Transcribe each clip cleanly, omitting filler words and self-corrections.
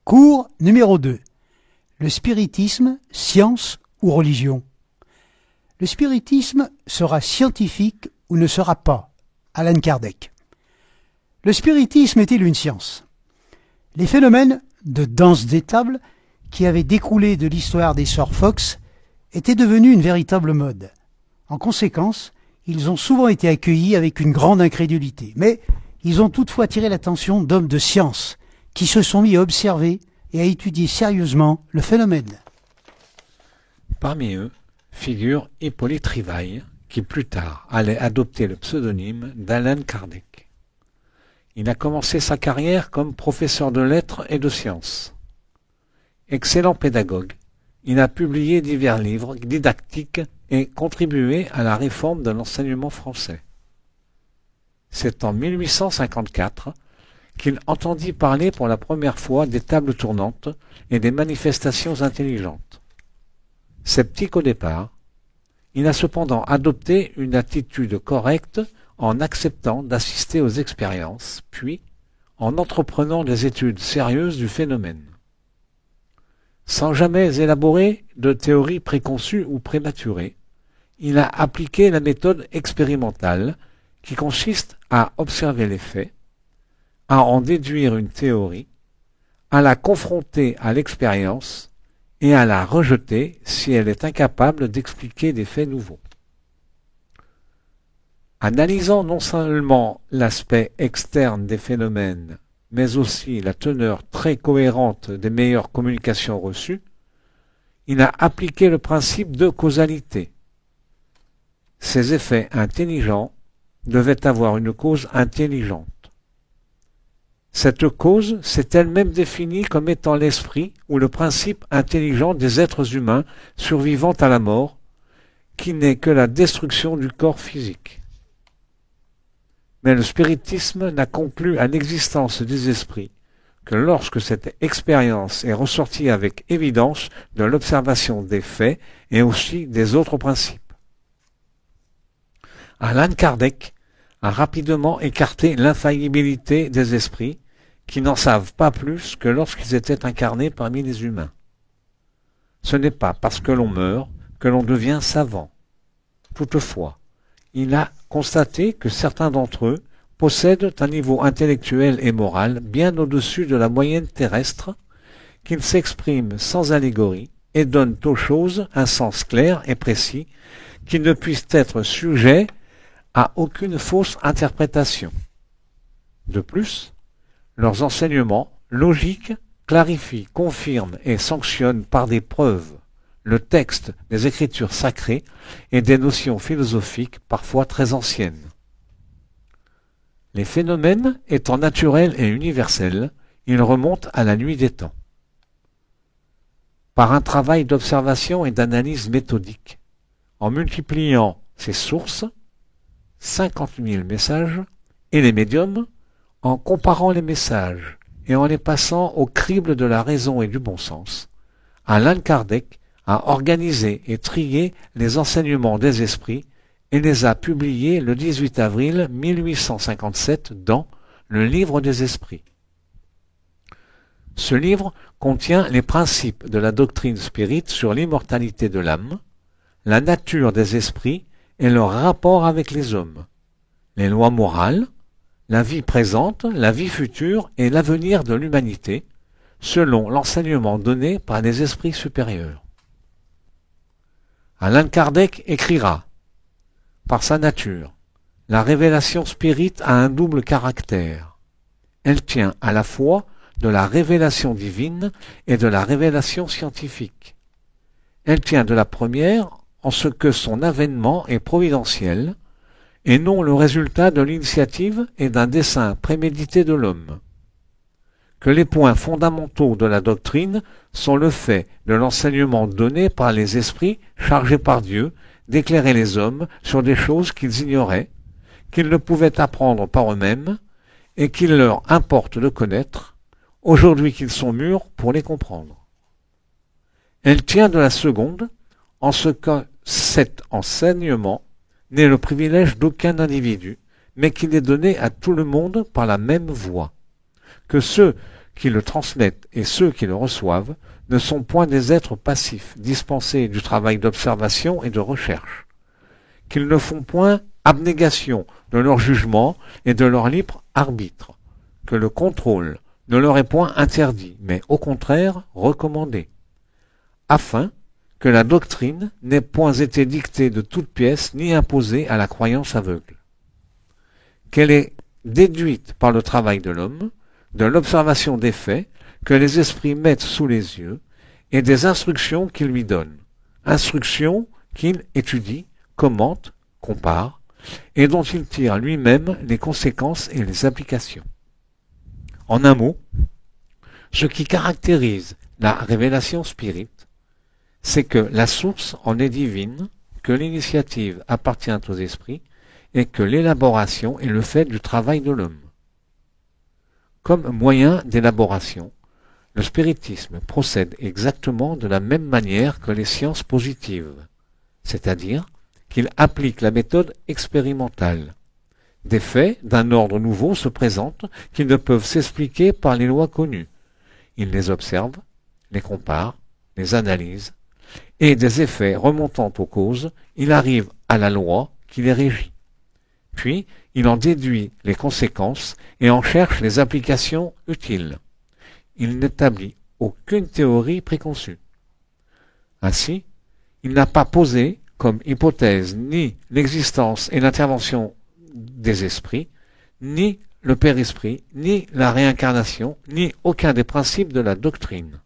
Cours numéro 2. Le spiritisme, science ou religion? Le spiritisme sera scientifique ou ne sera pas? Allan Kardec. Le spiritisme est-il une science? Les phénomènes de danse des tables qui avaient découlé de l'histoire des sœurs Fox étaient devenus une véritable mode. En conséquence, ils ont souvent été accueillis avec une grande incrédulité. Mais ils ont toutefois attiré l'attention d'hommes de science qui se sont mis à observer et à étudier sérieusement le phénomène. Parmi eux figure Hippolyte Rivail, qui plus tard allait adopter le pseudonyme d'Allan Kardec. Il a commencé sa carrière comme professeur de lettres et de sciences. Excellent pédagogue, il a publié divers livres didactiques et contribué à la réforme de l'enseignement français. C'est en 1854 qu'il entendit parler pour la première fois des tables tournantes et des manifestations intelligentes. Sceptique au départ, il a cependant adopté une attitude correcte en acceptant d'assister aux expériences, puis en entreprenant des études sérieuses du phénomène. Sans jamais élaborer de théories préconçues ou prématurées, il a appliqué la méthode expérimentale qui consiste à observer les faits, à en déduire une théorie, à la confronter à l'expérience et à la rejeter si elle est incapable d'expliquer des faits nouveaux. Analysant non seulement l'aspect externe des phénomènes, mais aussi la teneur très cohérente des meilleures communications reçues, il a appliqué le principe de causalité. Ces effets intelligents devaient avoir une cause intelligente. Cette cause s'est elle-même définie comme étant l'esprit ou le principe intelligent des êtres humains survivant à la mort, qui n'est que la destruction du corps physique. Mais le spiritisme n'a conclu à l'existence des esprits que lorsque cette expérience est ressortie avec évidence de l'observation des faits et aussi des autres principes. Allan Kardec a rapidement écarté l'infaillibilité des esprits qui n'en savent pas plus que lorsqu'ils étaient incarnés parmi les humains. Ce n'est pas parce que l'on meurt que l'on devient savant. Toutefois, il a constaté que certains d'entre eux possèdent un niveau intellectuel et moral bien au-dessus de la moyenne terrestre, qu'ils s'expriment sans allégorie et donnent aux choses un sens clair et précis qui ne puisse être sujet à aucune fausse interprétation. De plus, leurs enseignements logiques clarifient, confirment et sanctionnent par des preuves le texte des écritures sacrées et des notions philosophiques parfois très anciennes. Les phénomènes étant naturels et universels, ils remontent à la nuit des temps. Par un travail d'observation et d'analyse méthodique, en multipliant ces sources, 50 000 messages, et les médiums, en comparant les messages et en les passant au crible de la raison et du bon sens, Allan Kardec a organisé et trié les enseignements des esprits et les a publiés le 18 avril 1857 dans le Livre des Esprits. Ce livre contient les principes de la doctrine spirite sur l'immortalité de l'âme, la nature des esprits et leur rapport avec les hommes, les lois morales, la vie présente, la vie future et l'avenir de l'humanité, selon l'enseignement donné par les esprits supérieurs. Allan Kardec écrira: par sa nature, la révélation spirite a un double caractère. Elle tient à la fois de la révélation divine et de la révélation scientifique. Elle tient de la première en ce que son avènement est providentiel, et non le résultat de l'initiative et d'un dessein prémédité de l'homme. Que les points fondamentaux de la doctrine sont le fait de l'enseignement donné par les esprits chargés par Dieu d'éclairer les hommes sur des choses qu'ils ignoraient, qu'ils ne pouvaient apprendre par eux-mêmes, et qu'il leur importe de connaître, aujourd'hui qu'ils sont mûrs pour les comprendre. Elle tient de la seconde, en ce que cet enseignement n'est le privilège d'aucun individu, mais qu'il est donné à tout le monde par la même voie, que ceux qui le transmettent et ceux qui le reçoivent ne sont point des êtres passifs, dispensés du travail d'observation et de recherche, qu'ils ne font point abnégation de leur jugement et de leur libre arbitre, que le contrôle ne leur est point interdit, mais au contraire recommandé, afin que la doctrine n'ait point été dictée de toutes pièces ni imposée à la croyance aveugle, qu'elle est déduite par le travail de l'homme, de l'observation des faits que les esprits mettent sous les yeux et des instructions qu'ils lui donnent, instructions qu'il étudie, commente, compare, et dont il tire lui-même les conséquences et les applications. En un mot, ce qui caractérise la révélation spirite, c'est que la source en est divine, que l'initiative appartient aux esprits, et que l'élaboration est le fait du travail de l'homme. Comme moyen d'élaboration, le spiritisme procède exactement de la même manière que les sciences positives, c'est-à-dire qu'il applique la méthode expérimentale. Des faits d'un ordre nouveau se présentent qui ne peuvent s'expliquer par les lois connues. Il les observe, les compare, les analyse, et des effets remontant aux causes, il arrive à la loi qui les régit. Puis, il en déduit les conséquences et en cherche les applications utiles. Il n'établit aucune théorie préconçue. Ainsi, il n'a pas posé comme hypothèse ni l'existence et l'intervention des esprits, ni le Père Esprit, ni la réincarnation, ni aucun des principes de la doctrine.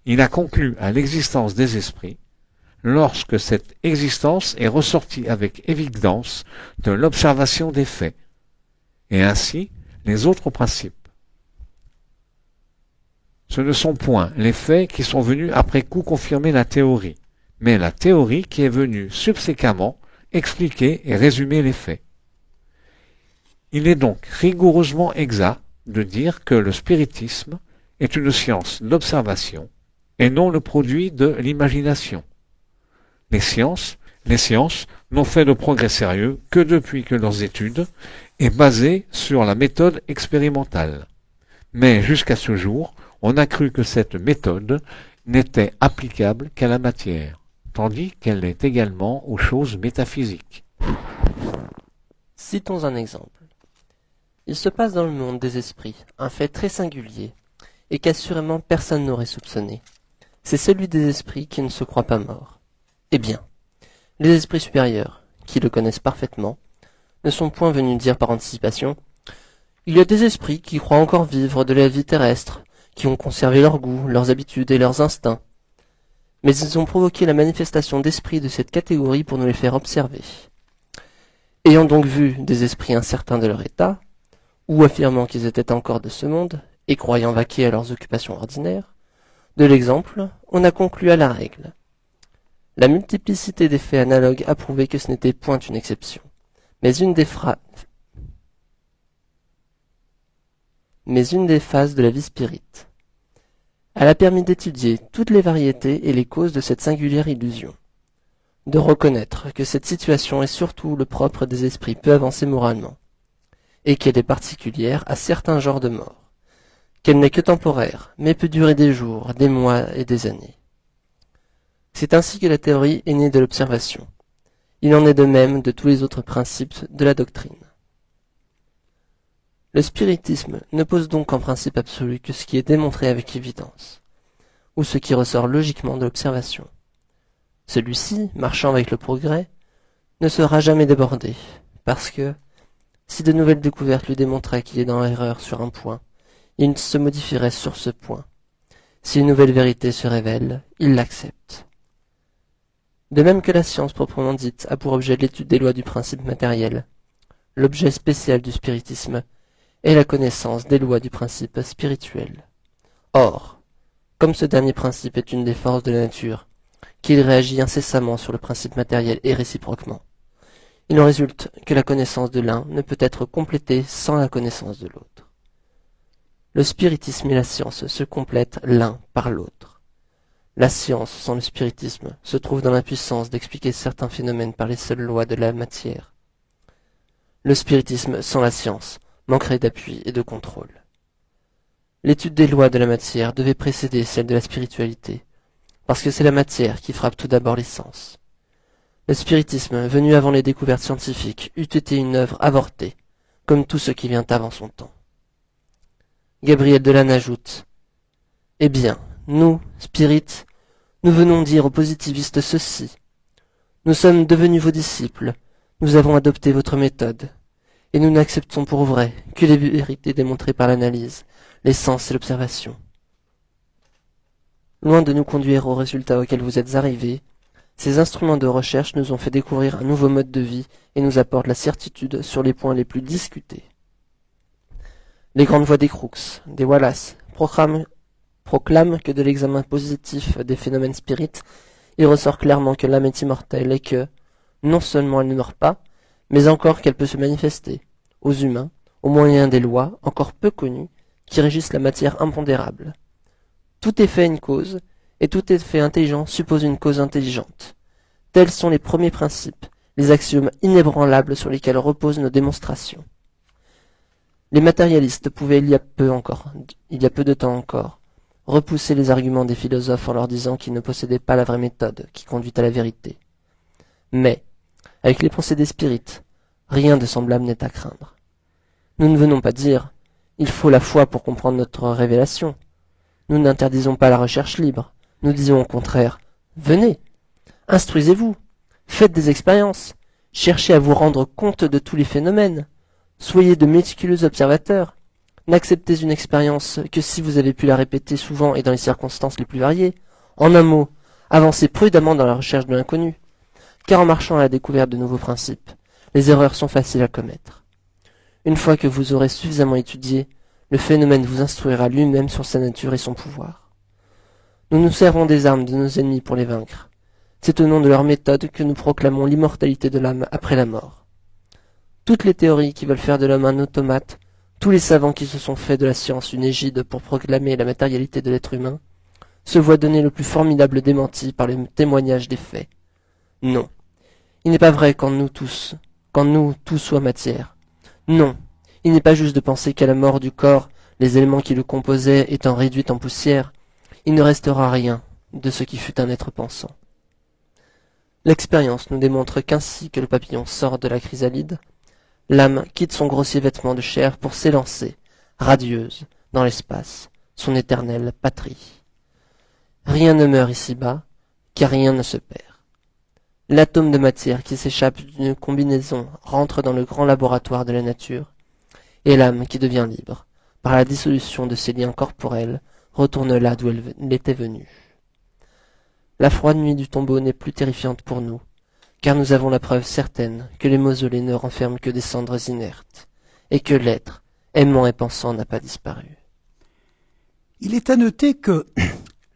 Il a conclu à l'existence des esprits lorsque cette existence est ressortie avec évidence de l'observation des faits, et ainsi les autres principes. Ce ne sont point les faits qui sont venus après coup confirmer la théorie, mais la théorie qui est venue subséquemment expliquer et résumer les faits. Il est donc rigoureusement exact de dire que le spiritisme est une science d'observation et non le produit de l'imagination. Les sciences n'ont fait de progrès sérieux que depuis que leurs études est basée sur la méthode expérimentale. Mais jusqu'à ce jour, on a cru que cette méthode n'était applicable qu'à la matière, tandis qu'elle l'est également aux choses métaphysiques. Citons un exemple. Il se passe dans le monde des esprits un fait très singulier, et qu'assurément personne n'aurait soupçonné. C'est celui des esprits qui ne se croient pas morts. Eh bien, les esprits supérieurs, qui le connaissent parfaitement, ne sont point venus dire par anticipation « Il y a des esprits qui croient encore vivre de la vie terrestre, qui ont conservé leurs goûts, leurs habitudes et leurs instincts. » Mais ils ont provoqué la manifestation d'esprits de cette catégorie pour nous les faire observer. Ayant donc vu des esprits incertains de leur état, ou affirmant qu'ils étaient encore de ce monde, et croyant vaquer à leurs occupations ordinaires, de l'exemple, on a conclu à la règle. La multiplicité des faits analogues a prouvé que ce n'était point une exception, mais une des phases de la vie spirite. Elle a permis d'étudier toutes les variétés et les causes de cette singulière illusion, de reconnaître que cette situation est surtout le propre des esprits peu avancés moralement, et qu'elle est particulière à certains genres de morts, qu'elle n'est que temporaire, mais peut durer des jours, des mois et des années. C'est ainsi que la théorie est née de l'observation. Il en est de même de tous les autres principes de la doctrine. Le spiritisme ne pose donc en principe absolu que ce qui est démontré avec évidence, ou ce qui ressort logiquement de l'observation. Celui-ci, marchant avec le progrès, ne sera jamais débordé, parce que, si de nouvelles découvertes lui démontraient qu'il est dans l'erreur sur un point, il se modifierait sur ce point. Si une nouvelle vérité se révèle, il l'accepte. De même que la science proprement dite a pour objet l'étude des lois du principe matériel, l'objet spécial du spiritisme est la connaissance des lois du principe spirituel. Or, comme ce dernier principe est une des forces de la nature, qu'il réagit incessamment sur le principe matériel et réciproquement, il en résulte que la connaissance de l'un ne peut être complétée sans la connaissance de l'autre. Le spiritisme et la science se complètent l'un par l'autre. La science, sans le spiritisme, se trouve dans l'impuissance d'expliquer certains phénomènes par les seules lois de la matière. Le spiritisme, sans la science, manquerait d'appui et de contrôle. L'étude des lois de la matière devait précéder celle de la spiritualité, parce que c'est la matière qui frappe tout d'abord les sens. Le spiritisme, venu avant les découvertes scientifiques, eût été une œuvre avortée, comme tout ce qui vient avant son temps. Gabriel Delanne ajoute « Eh bien, nous, spirites, nous venons dire aux positivistes ceci. Nous sommes devenus vos disciples, nous avons adopté votre méthode, et nous n'acceptons pour vrai que les vérités démontrées par l'analyse, les sens et l'observation. Loin de nous conduire aux résultats auxquels vous êtes arrivés, ces instruments de recherche nous ont fait découvrir un nouveau mode de vie et nous apportent la certitude sur les points les plus discutés. Les grandes voix des Crookes, des Wallace, proclament que de l'examen positif des phénomènes spirites, il ressort clairement que l'âme est immortelle et que, non seulement elle ne meurt pas, mais encore qu'elle peut se manifester, aux humains, au moyen des lois, encore peu connues, qui régissent la matière impondérable. Tout effet a une cause, et tout effet intelligent suppose une cause intelligente. Tels sont les premiers principes, les axiomes inébranlables sur lesquels reposent nos démonstrations. Les matérialistes pouvaient il y a peu de temps encore, repousser les arguments des philosophes en leur disant qu'ils ne possédaient pas la vraie méthode qui conduit à la vérité. Mais, avec les pensées des spirites, rien de semblable n'est à craindre. Nous ne venons pas dire « il faut la foi pour comprendre notre révélation ». Nous n'interdisons pas la recherche libre. Nous disons au contraire « venez, instruisez-vous, faites des expériences, cherchez à vous rendre compte de tous les phénomènes, soyez de méticuleux observateurs, n'acceptez une expérience que si vous avez pu la répéter souvent et dans les circonstances les plus variées. En un mot, avancez prudemment dans la recherche de l'inconnu, car en marchant à la découverte de nouveaux principes, les erreurs sont faciles à commettre. Une fois que vous aurez suffisamment étudié, le phénomène vous instruira lui-même sur sa nature et son pouvoir. Nous nous servons des armes de nos ennemis pour les vaincre. C'est au nom de leur méthode que nous proclamons l'immortalité de l'âme après la mort. Toutes les théories qui veulent faire de l'homme un automate, tous les savants qui se sont fait de la science une égide pour proclamer la matérialité de l'être humain, se voient donner le plus formidable démenti par le témoignage des faits. Non, il n'est pas vrai qu'en nous tout soit matière. Non, il n'est pas juste de penser qu'à la mort du corps, les éléments qui le composaient étant réduits en poussière, il ne restera rien de ce qui fut un être pensant. L'expérience nous démontre qu'ainsi que le papillon sort de la chrysalide, l'âme quitte son grossier vêtement de chair pour s'élancer, radieuse, dans l'espace, son éternelle patrie. Rien ne meurt ici-bas, car rien ne se perd. L'atome de matière qui s'échappe d'une combinaison rentre dans le grand laboratoire de la nature, et l'âme qui devient libre, par la dissolution de ses liens corporels, retourne là d'où elle était venue. La froide nuit du tombeau n'est plus terrifiante pour nous, car nous avons la preuve certaine que les mausolées ne renferment que des cendres inertes, et que l'être, aimant et pensant, n'a pas disparu. Il est à noter que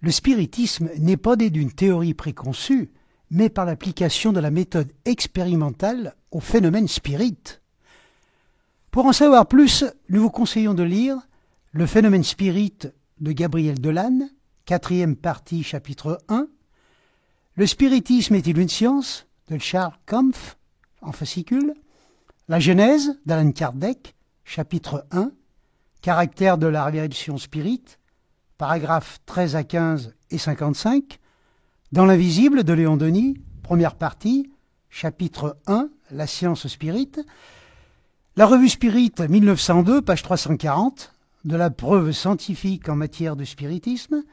le spiritisme n'est pas né d'une théorie préconçue, mais par l'application de la méthode expérimentale au phénomène spirit. Pour en savoir plus, nous vous conseillons de lire Le phénomène spirit de Gabriel Delanne, 4e partie, chapitre 1, Le spiritisme est-il une science de Charles Kampf, en fascicule, La Genèse d'Allan Kardec, chapitre 1, Caractère de la révélation spirit, paragraphes 13 à 15 et 55, Dans l'invisible de Léon Denis, première partie, chapitre 1, La science spirit, La revue Spirit 1902, page 340, de la preuve scientifique en matière de spiritisme,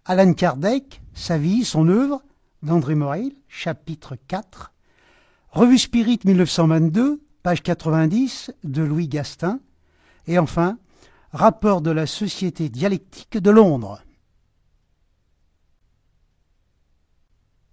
Allan Kardec, sa vie, son œuvre, d'André Morel, chapitre 4, Revue Spirit 1922, page 90, de Louis Gastin, et enfin, Rapport de la Société dialectique de Londres.